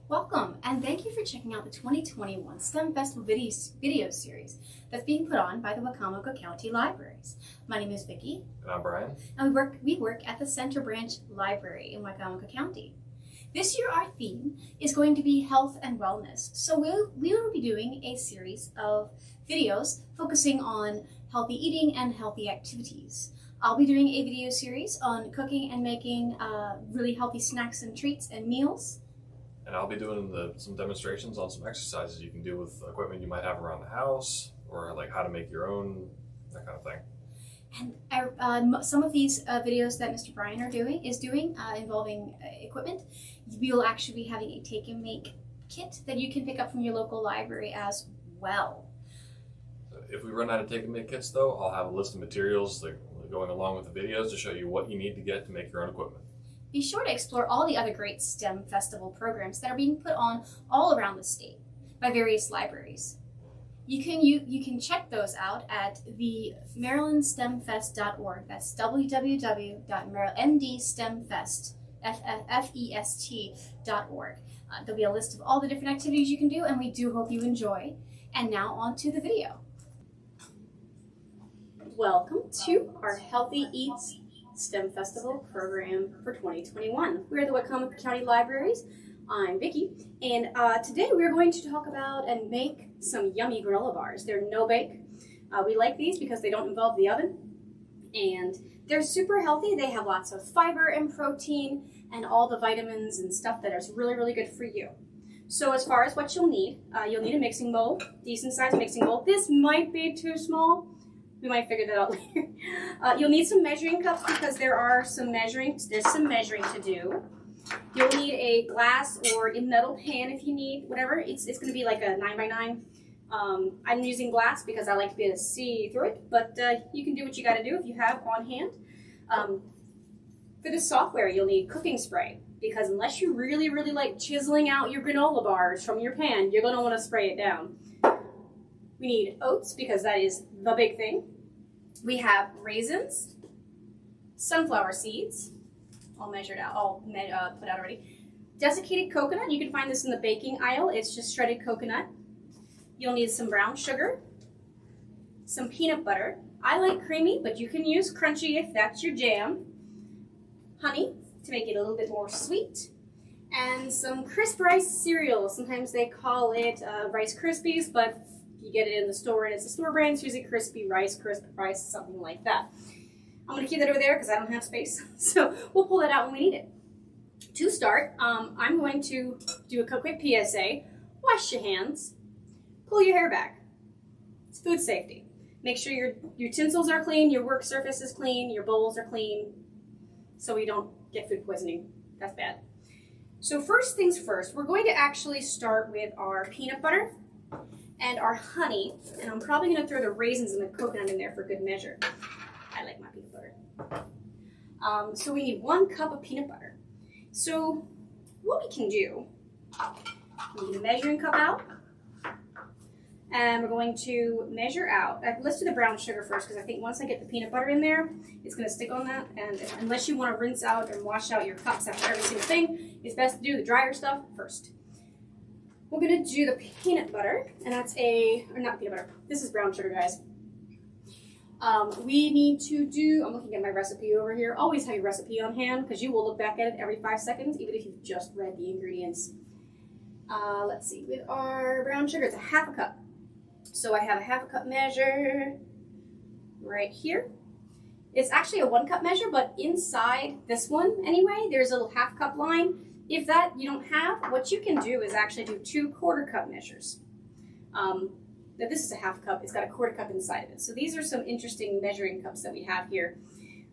Welcome, and thank you for checking out the 2021 STEM Festival video series that's being put on by the Wacomico County Libraries. My name is Vicki. And I'm Brian. And we work at the Center Branch Library in Wacomico County. This year our theme is going to be health and wellness. So we will be doing a series of videos focusing on healthy eating and healthy activities. I'll be doing a video series on cooking and making really healthy snacks and treats and meals. And I'll be doing some demonstrations on some exercises you can do with equipment you might have around the house, or like how to make your own, that kind of thing. And some of these videos that Mr. Brian is doing involving equipment, we will actually be having a take and make kit that you can pick up from your local library as well. If we run out of take and make kits though, I'll have a list of materials going along with the videos to show you what you need to get to make your own equipment. Be sure to explore all the other great STEM festival programs that are being put on all around the state by various libraries. You can check those out at the marylandstemfest.org. That's www.mdstemfest.org. There'll be a list of all the different activities you can do, and we do hope you enjoy. And now on to the video. Welcome to our Healthy Eats STEM Festival program for 2021. We're the Wacomico County Libraries. I'm Vicki, and today we're going to talk about and make some yummy granola bars. They're no-bake. We like these because they don't involve the oven, and they're super healthy. They have lots of fiber and protein and all the vitamins and stuff that is really, really good for you. So as far as what you'll need a mixing bowl, decent sized mixing bowl. This might be too small. We might figure that out later. You'll need some measuring cups because there's some measuring to do. You'll need a glass or a metal pan if you need, whatever. It's going to be like a 9x9. I'm using glass because I like to be able to see through it, but you can do what you got to do if you have on hand. For the software, you'll need cooking spray because unless you really, really like chiseling out your granola bars from your pan, you're going to want to spray it down. We need oats because that is the big thing. We have raisins, sunflower seeds, all measured out, put out already. Desiccated coconut, you can find this in the baking aisle. It's just shredded coconut. You'll need some brown sugar, some peanut butter. I like creamy, but you can use crunchy if that's your jam. Honey to make it a little bit more sweet. And some crisp rice cereal. Sometimes they call it Rice Krispies, but you get it in the store and it's a store brand, it's usually crisp rice, something like that. I'm going to keep that over there because I don't have space, so we'll pull that out when we need it. To start, I'm going to do a quick PSA. Wash your hands. Pull your hair back. It's food safety. Make sure your utensils are clean, your work surface is clean, your bowls are clean, so we don't get food poisoning. That's bad. So first things first, we're going to actually start with our peanut butter and our honey, and I'm probably going to throw the raisins and the coconut in there for good measure. I like my peanut butter. So we need 1 cup of peanut butter. So what we can do, we need a measuring cup out, and we're going to measure out. Let's do the brown sugar first, because I think once I get the peanut butter in there, it's going to stick on that, and unless you want to rinse out and wash out your cups after every single thing, it's best to do the drier stuff first. We're going to do the peanut butter, and that's not peanut butter, this is brown sugar, guys. We need to do, I'm looking at my recipe over here. Always have your recipe on hand, because you will look back at it every 5 seconds, even if you've just read the ingredients. Let's see, with our brown sugar, it's a 1/2 cup. So I have a 1/2 cup measure right here. It's actually a 1 cup measure, but inside this one, anyway, there's a little 1/2 cup line. If that you don't have, what you can do is actually do 2 1/4 cup measures. Now this is a 1/2 cup, it's got a 1/4 cup inside of it. So these are some interesting measuring cups that we have here.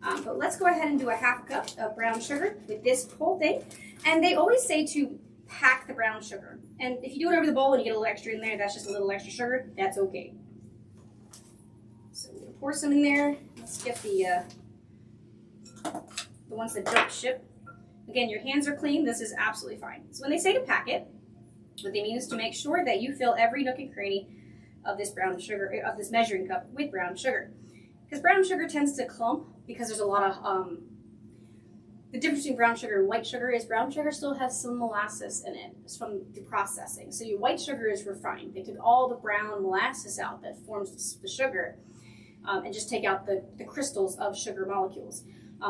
But let's go ahead and do a 1/2 cup of brown sugar with this whole thing. And they always say to pack the brown sugar. And if you do it over the bowl and you get a little extra in there, that's just a little extra sugar, that's okay. So we're gonna pour some in there. Let's get the ones that don't ship. Again, your hands are clean, this is absolutely fine. So when they say to pack it, what they mean is to make sure that you fill every nook and cranny of this brown sugar, of this measuring cup with brown sugar. Because brown sugar tends to clump because there's a lot of The difference between brown sugar and white sugar is brown sugar still has some molasses in it. It's from the processing. So your white sugar is refined. They took all the brown molasses out that forms the sugar and just take out the crystals of sugar molecules.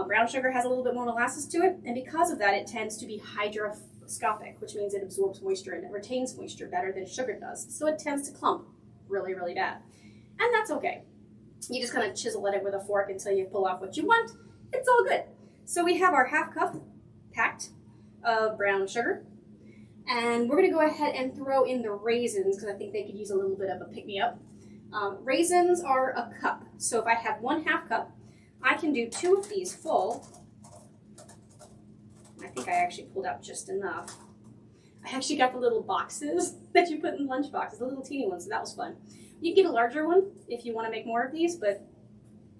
Brown sugar has a little bit more molasses to it, and because of that, it tends to be hygroscopic, which means it absorbs moisture and it retains moisture better than sugar does. So it tends to clump really, really bad. And that's okay. You just kind of chisel at it with a fork until you pull off what you want. It's all good. So we have our half cup packed of brown sugar. And we're going to go ahead and throw in the raisins because I think they could use a little bit of a pick-me-up. Raisins are a cup. So if I have 1/2 cup, I can do 2 of these full. I think I actually pulled out just enough. I actually got the little boxes that you put in lunch boxes, the little teeny ones, so that was fun. You can get a larger one if you want to make more of these, but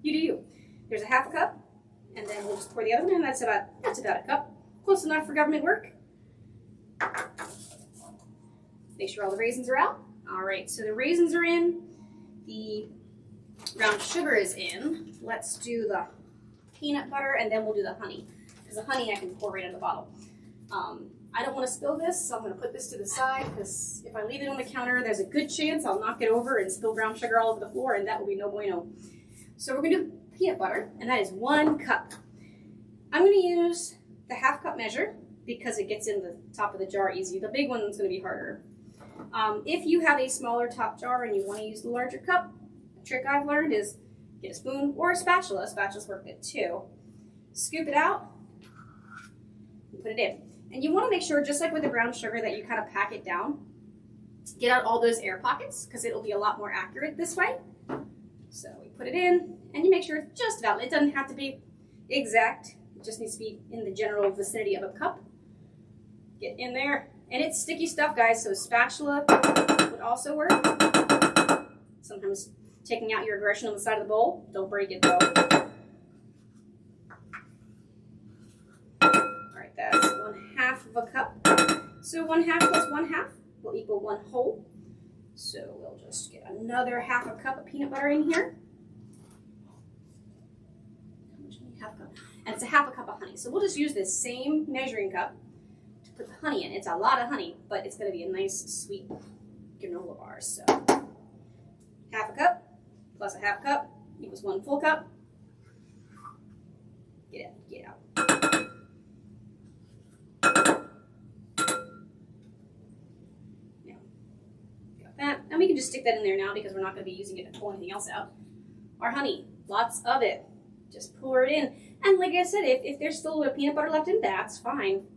you do you. There's a 1/2 cup. And then we'll just pour the other one in. That's about a cup. Close enough for government work. Make sure all the raisins are out. All right, so the raisins are in. The brown sugar is in. Let's do the peanut butter, and then we'll do the honey. Because the honey I can pour right in the bottle. I don't want to spill this, so I'm going to put this to the side, because if I leave it on the counter, there's a good chance I'll knock it over and spill brown sugar all over the floor, and that will be no bueno. So we're going to do peanut butter, and that is 1 cup. I'm going to use the 1/2 cup measure because it gets in the top of the jar easy. The big one's going to be harder. If you have a smaller top jar and you want to use the larger cup, the trick I've learned is get a spoon or a spatula. Spatulas work good too. Scoop it out and put it in. And you want to make sure, just like with the brown sugar, that you kind of pack it down. Get out all those air pockets because it'll be a lot more accurate this way. So we put it in, and you make sure it's just about, it doesn't have to be exact, it just needs to be in the general vicinity of a cup. Get in there, and it's sticky stuff, guys, so a spatula would also work. Sometimes taking out your aggression on the side of the bowl, don't break it though. All right, that's 1/2 of a cup. So 1/2 plus 1/2 will equal 1 whole. So we'll just get another 1/2 cup of peanut butter in here. And it's a 1/2 cup of honey. So we'll just use this same measuring cup to put the honey in. It's a lot of honey, but it's going to be a nice, sweet granola bar. So 1/2 cup plus a 1/2 cup equals 1 full cup. Get out. That. And we can just stick that in there now because we're not going to be using it to pull anything else out. Our honey, lots of it. Just pour it in. And like I said, if there's still a little peanut butter left in, that's fine.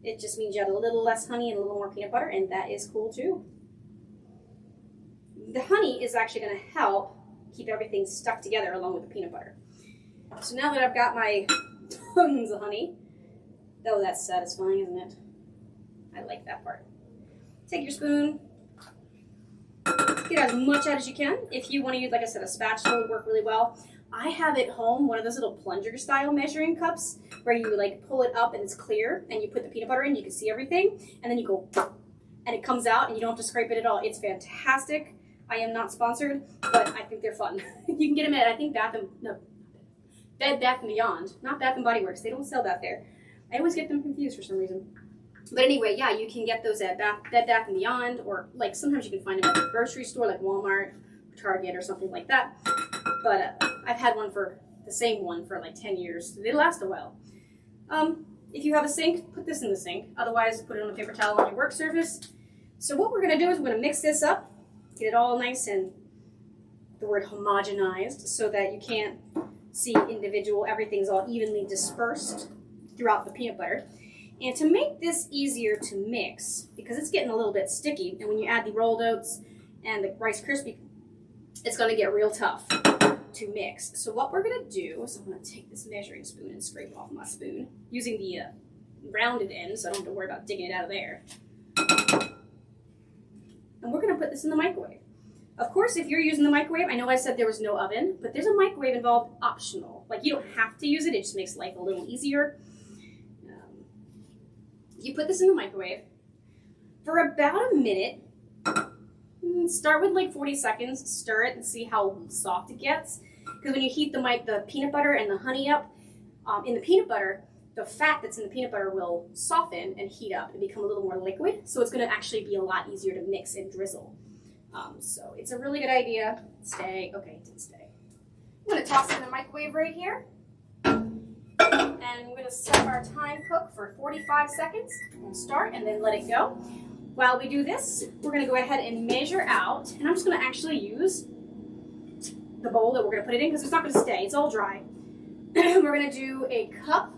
It just means you add a little less honey and a little more peanut butter, and that is cool too. The honey is actually going to help keep everything stuck together along with the peanut butter. So now that I've got my tons of honey, oh, that's satisfying, isn't it? I like that part. Take your spoon. Get as much out as you can. If you want to use, like I said, a spatula would work really well. I have at home one of those little plunger style measuring cups where you like pull it up and it's clear and you put the peanut butter in, you can see everything, and then you go and it comes out and you don't have to scrape it at all. It's fantastic. I am not sponsored, but I think they're fun. You can get them at, I think, Bed Bath & Beyond, not Bath & Body Works. They don't sell that there. I always get them confused for some reason. But anyway, yeah, you can get those at Bed Bath & Beyond, or like sometimes you can find them at the grocery store like Walmart, Target, or something like that. But I've had the same one for like 10 years. They last a while. If you have a sink, put this in the sink. Otherwise, put it on a paper towel on your work surface. So what we're going to do is we're going to mix this up, get it all nice and, the word homogenized, so that you can't see individual, everything's all evenly dispersed throughout the peanut butter. And to make this easier to mix, because it's getting a little bit sticky, and when you add the rolled oats and the Rice Krispie, it's going to get real tough to mix. So what we're going to do is I'm going to take this measuring spoon and scrape off my spoon using the rounded end, so I don't have to worry about digging it out of there. And we're going to put this in the microwave. Of course, if you're using the microwave, I know I said there was no oven, but there's a microwave involved, optional. Like, you don't have to use it, it just makes life a little easier. You put this in the microwave for about a minute. Start with like 40 seconds, stir it and see how soft it gets. Because when you heat the peanut butter and the honey up, in the peanut butter, the fat that's in the peanut butter will soften and heat up and become a little more liquid. So it's going to actually be a lot easier to mix and drizzle. So it's a really good idea. Okay, it didn't stay. I'm going to toss it in the microwave right here. And we're going to set our time cook for 45 seconds. We'll start and then let it go. While we do this, we're going to go ahead and measure out. And I'm just going to actually use the bowl that we're going to put it in because it's not going to stay. It's all dry. We're going to do a cup.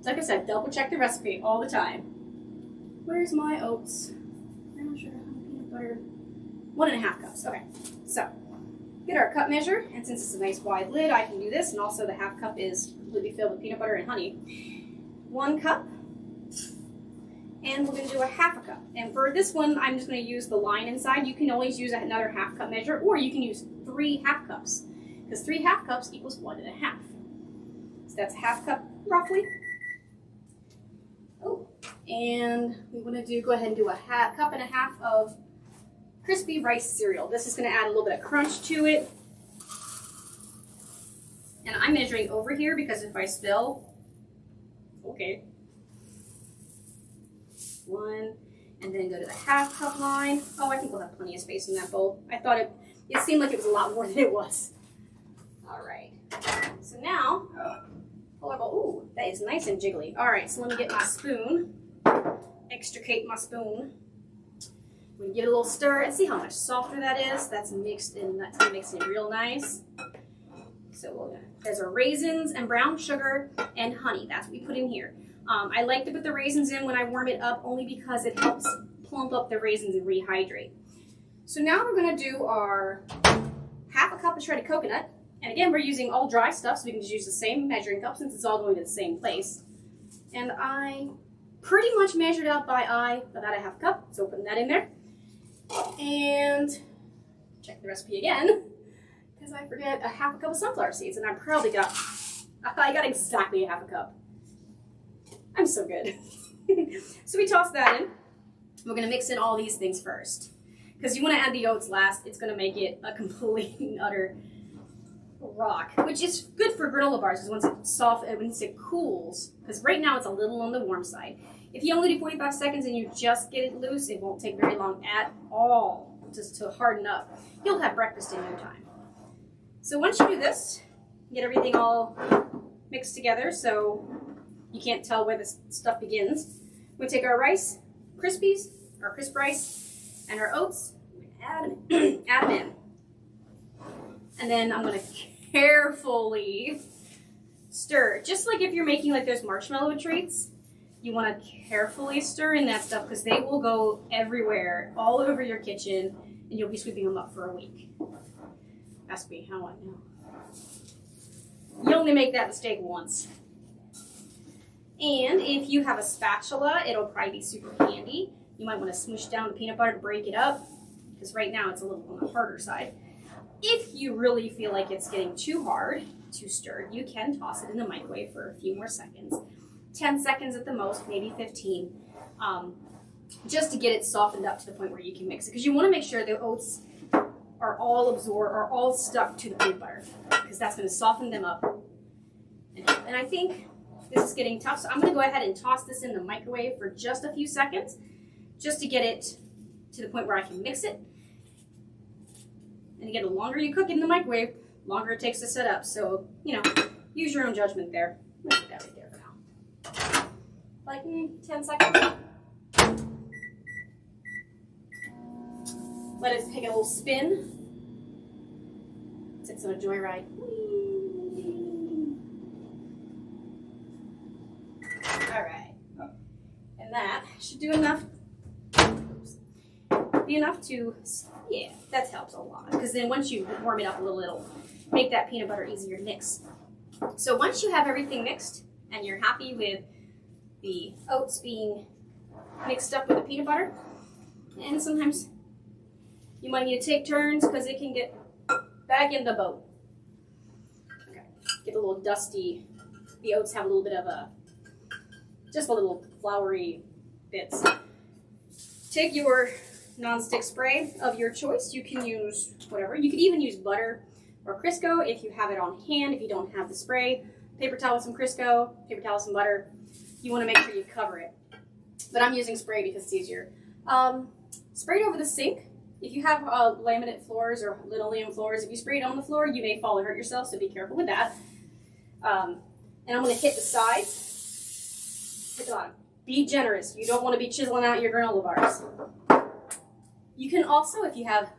Like I said, double check the recipe all the time. Where's my oats? Brown sugar, peanut butter. 1.5 cups. Okay, so get our cup measure, and since it's a nice wide lid, I can do this, and also the half cup is completely filled with peanut butter and honey. 1 cup, and we're going to do a 1/2 cup. And for this one, I'm just going to use the line inside. You can always use another 1/2 cup measure, or you can use 3 1/2 cups, because 3 1/2 cups equals 1.5. So that's 1/2 cup roughly. Oh, and we want to go ahead and do a 1/2 cup of crispy rice cereal. This is going to add a little bit of crunch to it. And I'm measuring over here because if I spill, okay. 1, and then go to the 1/2 cup line. Oh, I think we'll have plenty of space in that bowl. I thought it seemed like it was a lot more than it was. All right, so now, ooh, that is nice and jiggly. All right, so let me get my spoon, extricate my spoon. We give it a little stir and see how much softer that is. That's mixed in, that's gonna mix in real nice. So there's our raisins and brown sugar and honey. That's what we put in here. I like to put the raisins in when I warm it up only because it helps plump up the raisins and rehydrate. So now we're gonna do our 1/2 cup of shredded coconut. And again, we're using all dry stuff, so we can just use the same measuring cup since it's all going to the same place. And I pretty much measured out by eye about a 1/2 cup, so putting that in there. And check the recipe again, because I forget a 1/2 cup of sunflower seeds, and I got exactly a 1/2 cup. I'm so good. So we toss that in. We're gonna mix in all these things first, because you wanna add the oats last. It's gonna make it a complete and utter rock, which is good for granola bars, because once it's soft and once it cools, because right now it's a little on the warm side. If you only do 45 seconds and you just get it loose, it won't take very long at all just to harden up. You'll have breakfast in no time. So once you do this, get everything all mixed together so you can't tell where this stuff begins. We take our rice, Krispies, our crisp rice, and our oats, add them in. And then I'm going to carefully stir. Just like if you're making like those marshmallow treats, you want to carefully stir in that stuff because they will go everywhere, all over your kitchen, and you'll be sweeping them up for a week. Ask me how I know. You only make that mistake once. And if you have a spatula, it'll probably be super handy. You might want to smoosh down the peanut butter to break it up, because right now it's a little on the harder side. If you really feel like it's getting too hard to stir, you can toss it in the microwave for a few more seconds. 10 seconds at the most, maybe 15, just to get it softened up to the point where you can mix it. Because you want to make sure the oats are all stuck to the peanut butter, because that's going to soften them up. And I think this is getting tough, so I'm going to go ahead and toss this in the microwave for just a few seconds, just to get it to the point where I can mix it. And again, the longer you cook it in the microwave, the longer it takes to set up. So, you know, use your own judgment there. I'm going to put that right there for now. Like 10 seconds. Let it take a little spin. It's on a joyride. All right. And that should do enough. Be enough to, yeah, that helps a lot. Because then once you warm it up a little, it'll make that peanut butter easier to mix. So once you have everything mixed and you're happy with the oats being mixed up with the peanut butter, and sometimes you might need to take turns because it can get back in the boat. Okay, get a little dusty. The oats have a little bit of just a little floury bits. Take your nonstick spray of your choice. You can use whatever. You could even use butter. or Crisco if you have it on hand. If you don't have the spray, paper towel with some Crisco, paper towel with some butter. You want to make sure you cover it. But I'm using spray because it's easier. Spray it over the sink. If you have laminate floors or linoleum floors, if you spray it on the floor, you may fall and hurt yourself, so be careful with that. And I'm going to hit the sides. Hit the bottom. Be generous. You don't want to be chiseling out your granola bars. You can also, if you have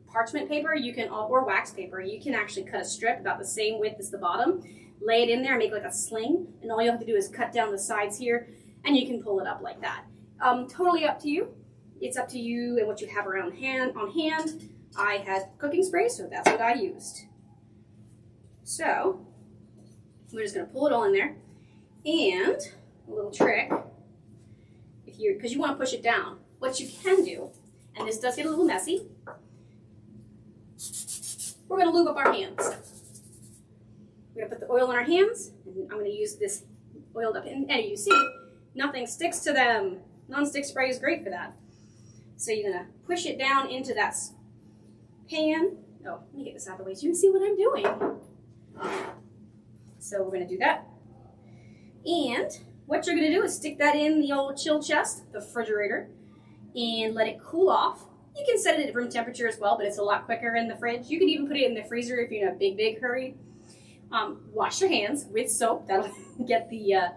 parchment paper, you can, or wax paper, you can actually cut a strip about the same width as the bottom, lay it in there, make like a sling, and all you have to do is cut down the sides here, and you can pull it up like that. Totally up to you. It's up to you and what you have around on hand. I had cooking spray, so that's what I used. So we're just going to pull it all in there. And a little trick, because you want to push it down. What you can do, and this does get a little messy, we're going to lube up our hands. We're going to put the oil in our hands, and I'm going to use this oiled up, and you see, nothing sticks to them. Non-stick spray is great for that. So you're going to push it down into that pan. Oh, let me get this out of the way so you can see what I'm doing. So we're going to do that. And what you're going to do is stick that in the old chill chest, the refrigerator, and let it cool off. You can set it at room temperature as well, but it's a lot quicker in the fridge. You can even put it in the freezer if you're in a big hurry. Wash your hands with soap. That'll get the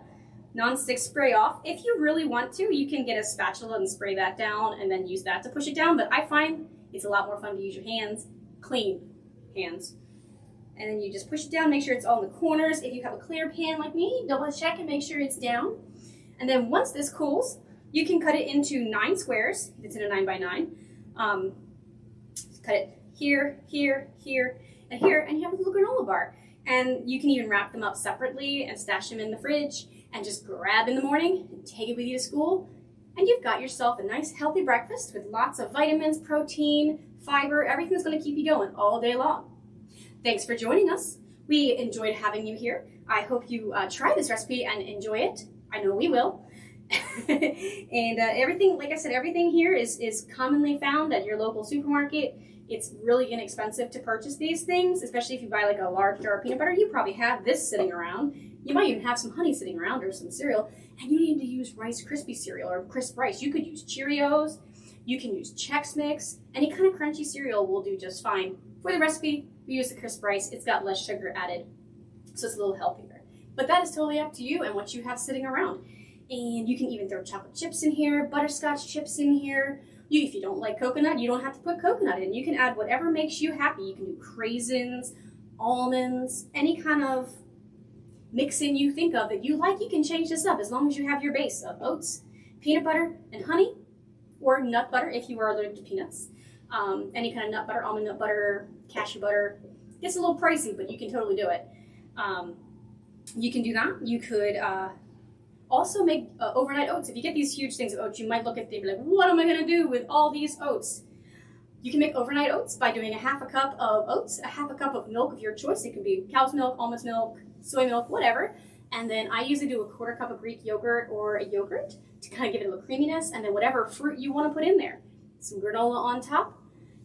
non-stick spray off. If you really want to, you can get a spatula and spray that down and then use that to push it down, but I find it's a lot more fun to use your hands, clean hands. And then you just push it down, make sure it's all in the corners. If you have a clear pan like me, double check and make sure it's down. And then once this cools, you can cut it into 9 squares, if it's in a 9x9. Cut it here, here, here, and here, and you have a little granola bar. And you can even wrap them up separately and stash them in the fridge and just grab in the morning and take it with you to school. And you've got yourself a nice healthy breakfast with lots of vitamins, protein, fiber, everything that's going to keep you going all day long. Thanks for joining us. We enjoyed having you here. I hope you try this recipe and enjoy it. I know we will. And everything, like I said, everything here is commonly found at your local supermarket. It's really inexpensive to purchase these things, especially if you buy like a large jar of peanut butter. You probably have this sitting around. You might even have some honey sitting around or some cereal. And you need to use Rice Krispie cereal or crisp rice. You could use Cheerios. You can use Chex Mix. Any kind of crunchy cereal will do just fine. For the recipe, we use the crisp rice. It's got less sugar added, so it's a little healthier. But that is totally up to you and what you have sitting around. And you can even throw chocolate chips in here, butterscotch chips in here. If you don't like coconut, you don't have to put coconut in. You can add whatever makes you happy. You can do craisins, almonds, any kind of mix-in you think of that you like. You can change this up as long as you have your base of oats, peanut butter, and honey, or nut butter if you are allergic to peanuts. Any kind of nut butter, almond nut butter, cashew butter. It's a little pricey, but you can totally do it. You can do that. You could also make overnight oats. If you get these huge things of oats, you might look at them and be like, what am I going to do with all these oats? You can make overnight oats by doing a half a cup of oats, a half a cup of milk of your choice. It can be cow's milk, almond's milk, soy milk, whatever. And then I usually do a quarter cup of Greek yogurt or a yogurt to kind of give it a little creaminess, and then whatever fruit you want to put in there. Some granola on top,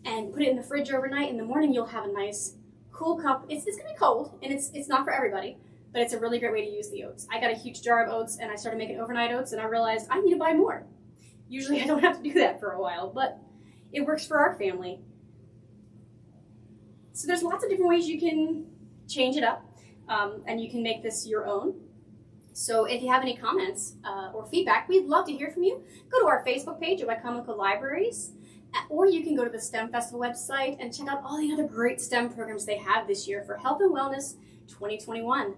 and put it in the fridge overnight. In the morning, you'll have a nice cool cup. It's going to be cold, and it's not for everybody, but it's a really great way to use the oats. I got a huge jar of oats, and I started making overnight oats, and I realized I need to buy more. Usually I don't have to do that for a while, but it works for our family. So there's lots of different ways you can change it up, and you can make this your own. So if you have any comments or feedback, we'd love to hear from you. Go to our Facebook page at Wycomico Libraries, or you can go to the STEM Festival website and check out all the other great STEM programs they have this year for Health and Wellness 2021.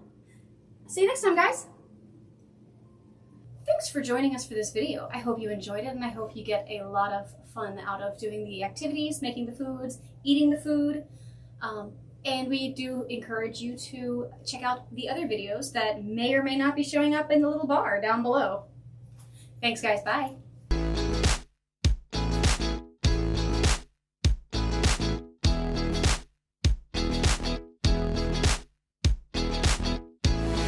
See you next time, guys. Thanks for joining us for this video. I hope you enjoyed it, and I hope you get a lot of fun out of doing the activities, making the foods, eating the food. And we do encourage you to check out the other videos that may or may not be showing up in the little bar down below. Thanks, guys. Bye.